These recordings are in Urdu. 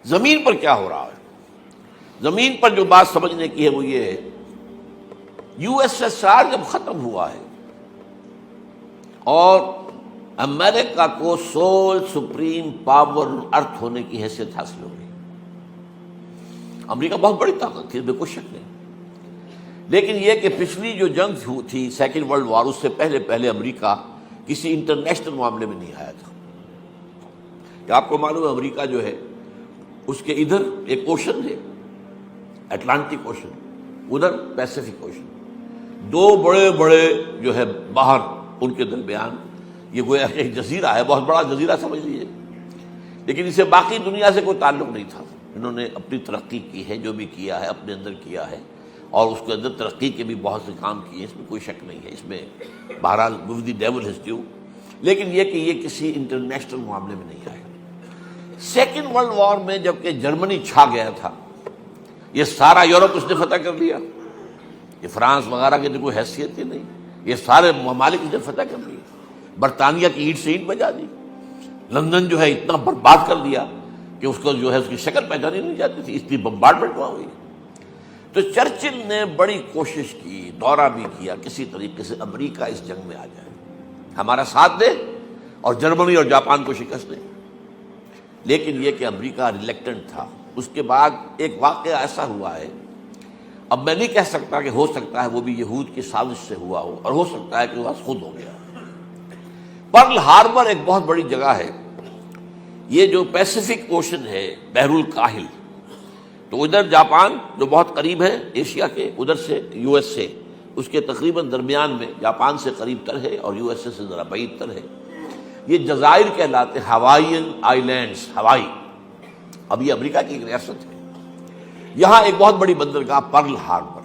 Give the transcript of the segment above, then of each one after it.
زمین پر کیا ہو رہا ہے؟ زمین پر جو بات سمجھنے کی ہے وہ یہ ہے، یو ایس ایس آر جب ختم ہوا ہے اور امریکہ کو سول سپریم پاور ارتھ ہونے کی حیثیت حاصل ہو گئی۔ امریکہ بہت بڑی طاقت تھی، اس میں کوئی شک نہیں، لیکن یہ کہ پچھلی جو جنگ تھی سیکنڈ ورلڈ وار، اس سے پہلے امریکہ کسی انٹرنیشنل معاملے میں نہیں آیا تھا۔ کہ آپ کو معلوم ہے امریکہ جو ہے اس کے ادھر ایک اوشن ہے، اٹلانٹک اوشن، ادھر پیسیفک اوشن، دو بڑے بڑے جو ہے باہر ان کے درمیان یہ گویا ایک جزیرہ ہے، بہت بڑا جزیرہ سمجھ لیجیے، لیکن اسے باقی دنیا سے کوئی تعلق نہیں تھا۔ انہوں نے اپنی ترقی کی ہے، جو بھی کیا ہے اپنے اندر کیا ہے، اور اس کے اندر ترقی کے بھی بہت سے کام کیے، اس میں کوئی شک نہیں ہے، اس میں بہرحال with the devil has due، لیکن یہ کہ یہ کسی انٹرنیشنل معاملے میں نہیں آیا۔ سیکنڈ ورلڈ وار میں جبکہ جرمنی چھا گیا تھا، یہ سارا یورپ اس نے فتح کر لیا، یہ فرانس وغیرہ کی تو کوئی حیثیت ہی نہیں، یہ سارے ممالک اس نے فتح کر لیے، برطانیہ کی اینٹ سے اینٹ بجا دی، لندن جو ہے اتنا برباد کر دیا کہ اس کو جو ہے اس کی شکل پہچانی نہیں جاتی تھی، اتنی بمبارڈمنٹ وہاں ہوئی۔ تو چرچل نے بڑی کوشش کی، دورہ بھی کیا، کسی طریقے سے امریکہ اس جنگ میں آ جائے، ہمارا ساتھ دے اور جرمنی اور جاپان کو شکست دے، لیکن یہ کہ امریکہ ریلیکٹنٹ تھا۔ اس کے بعد ایک واقعہ ایسا ہوا ہے، اب میں نہیں کہہ سکتا کہ ہو سکتا ہے وہ بھی یہود کی سازش سے ہوا ہو، اور ہو سکتا ہے کہ وہ خود ہو گیا۔ پرل ہاربر ایک بہت بڑی جگہ ہے، یہ جو پیسیفک اوشن ہے، بحر الکاہل، تو ادھر جاپان جو بہت قریب ہے ایشیا کے، ادھر سے یو ایس اے، اس کے تقریباً درمیان میں جاپان سے قریب تر ہے اور یو ایس اے سے ذرا بعید تر ہے، یہ جزائر کہلاتے، ہوائین آئیلینڈز، ہوائی، اب یہ امریکہ کی ایک ریاست ہے۔ یہاں ایک بہت بڑی بندرگاہ پرل ہاربر،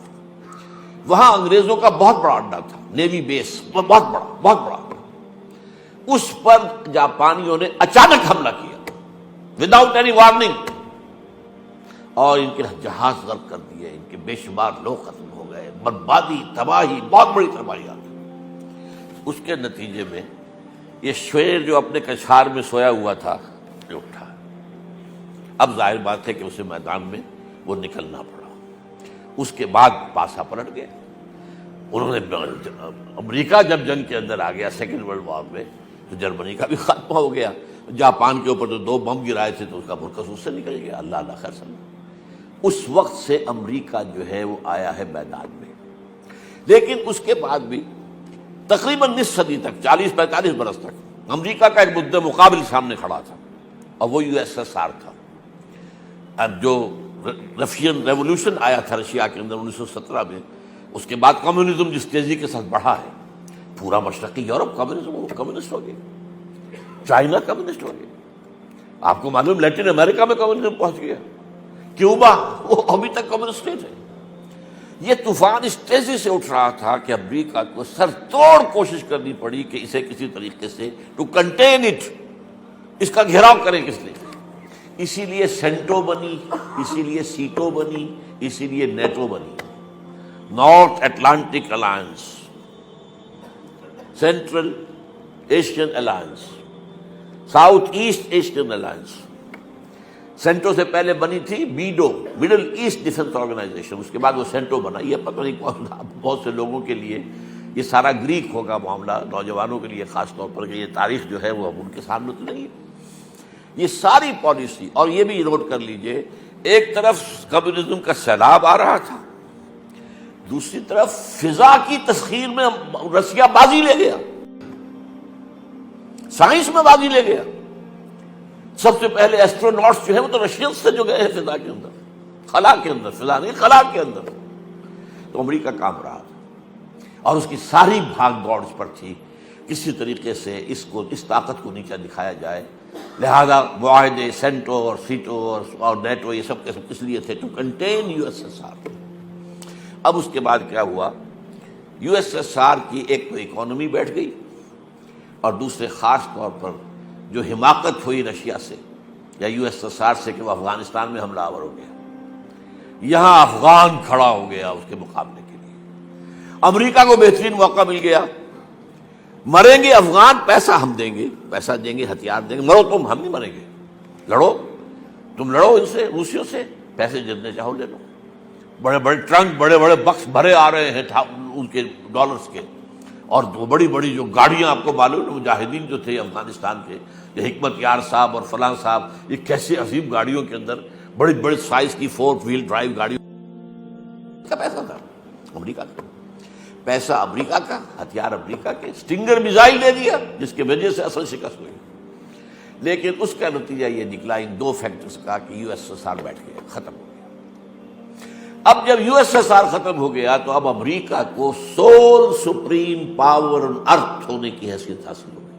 وہاں انگریزوں کا بہت بڑا اڈا تھا، نیوی بیس، بہت بڑا، اس پر جاپانیوں نے اچانک حملہ کیا وداؤٹ اینی وارننگ، اور ان کے جہاز غرق کر دیے، ان کے بے شمار لوگ ختم ہو گئے، بربادی، تباہی، بہت بڑی تباہی آ گئی۔ اس کے نتیجے میں یہ شیر جو اپنے کچھار میں سویا ہوا تھا یہ اٹھا، اب ظاہر بات ہے کہ اسے میدان میں وہ نکلنا پڑا۔ اس کے بعد پاسا پلٹ گیا، انہوں نے امریکہ جب جنگ کے اندر آ گیا سیکنڈ ورلڈ وار میں، تو جرمنی کا بھی خاتمہ ہو گیا، جاپان کے اوپر تو 2 بم گرائے تھے تو اس کا مرکز اس سے نکل گیا، اللہ خیر سمجھ۔ اس وقت سے امریکہ جو ہے وہ آیا ہے میدان میں، لیکن اس کے بعد بھی تقریباً نصف صدی تک، 40-45 برس تک امریکہ کا ایک مدّ مقابل سامنے کھڑا تھا، اور وہ یو ایس ایس آر تھا۔ اب جو رشین ریولوشن آیا تھا رشیا کے اندر 1917 میں، اس کے بعد کمیونزم جس تیزی کے ساتھ بڑھا ہے، پورا مشرقی یورپ کمیونسٹ ہو گیا، چائنا کمیونسٹ ہو گیا، آپ کو معلوم لیٹن امریکہ میں کمیونزم پہنچ گیا، کیوبا وہ ابھی تک کمیونسٹ اسٹیٹ ہے۔ یہ طوفان اس تیزی سے اٹھ رہا تھا کہ امریکہ کو سر توڑ کوشش کرنی پڑی کہ اسے کسی طریقے سے ٹو کنٹین اٹ، اس کا گھیراؤ کریں کس لیے، اسی لیے سینٹو بنی، اسی لیے سیٹو بنی، اسی لیے نیٹو بنی، north Atlantic alliance, central Asian alliance, south East Asian alliance. سینٹو سے پہلے بنی تھی بیڈو، مڈل ایسٹ ڈیفنس آرگنائزیشن، اس کے بعد وہ سینٹو بنا۔ یہ پتہ نہیں کون، بہت سے لوگوں کے لیے یہ سارا گریک ہوگا معاملہ، نوجوانوں کے لیے خاص طور پر کہ یہ تاریخ جو ہے وہ اب ان کے سامنے تو نہیں ہے۔ یہ ساری پالیسی، اور یہ بھی نوٹ کر لیجئے، ایک طرف کمیونزم کا سیلاب آ رہا تھا، دوسری طرف فضا کی تسخیر میں رشیا بازی لے گیا، سائنس میں بازی لے گیا۔ سب سے پہلے ایسٹروناٹس جو ہے وہ تو رشین سے جو گئے ہیں فضا کے اندر، خلا کے اندر، فضا نہیں خلا کے اندر، تو امریکہ کام رہا تھا، اور اس کی ساری بھاگ دوڑ اس پر تھی کسی طریقے سے اس طاقت کو نیچا دکھایا جائے۔ لہذا معاہدے سینٹو اور سیٹو اور نیٹو یہ سب کے سب کس لیے تھے؟ To contain U S S R. اب اس کے بعد کیا ہوا، یو ایس ایس آر کی ایک تو اکانومی بیٹھ گئی، اور دوسرے خاص طور پر جو حماقت ہوئی رشیا سے یا یو ایس ایس آر سے کہ وہ افغانستان میں حملہ آور ہو گیا، یہاں افغان کھڑا ہو گیا اس کے مقابلے کے لیے۔ امریکہ کو بہترین موقع مل گیا، مریں گے افغان، پیسہ ہم دیں گے، پیسہ دیں گے، ہتھیار دیں گے، مرو تم، ہم نہیں مریں گے، لڑو۔ تم لڑو ان سے، روسیوں سے، پیسے جتنے چاہو لے لو، بڑے بڑے ٹرنک، بڑے بڑے بکس بھرے آ رہے ہیں ان کے ڈالرز کے، اور وہ بڑی بڑی جو گاڑیاں آپ کو معلوم ہے، مجاہدین جو تھے افغانستان کے، یہ حکمت یار صاحب اور فلاں صاحب، یہ کیسے عظیم گاڑیوں کے اندر بڑی بڑی سائز کی 4 وہیل ڈرائیو گاڑیوں کا پیسہ تھا، امریکہ کا پیسہ، امریکہ کا ہتھیار، امریکہ کے اسٹنگر میزائل دے دیا جس کی وجہ سے اصل شکست ہوئی۔ لیکن اس کا نتیجہ یہ نکلا ان 2 فیکٹرز کا کہ یو ایس ایس آر بیٹھ گیا، ختم ہو گیا۔ اب جب یو ایس ایس آر ختم ہو گیا تو اب امریکہ کو سول سپریم پاور آن ارتھ ہونے کی حیثیت حاصل ہو گئی۔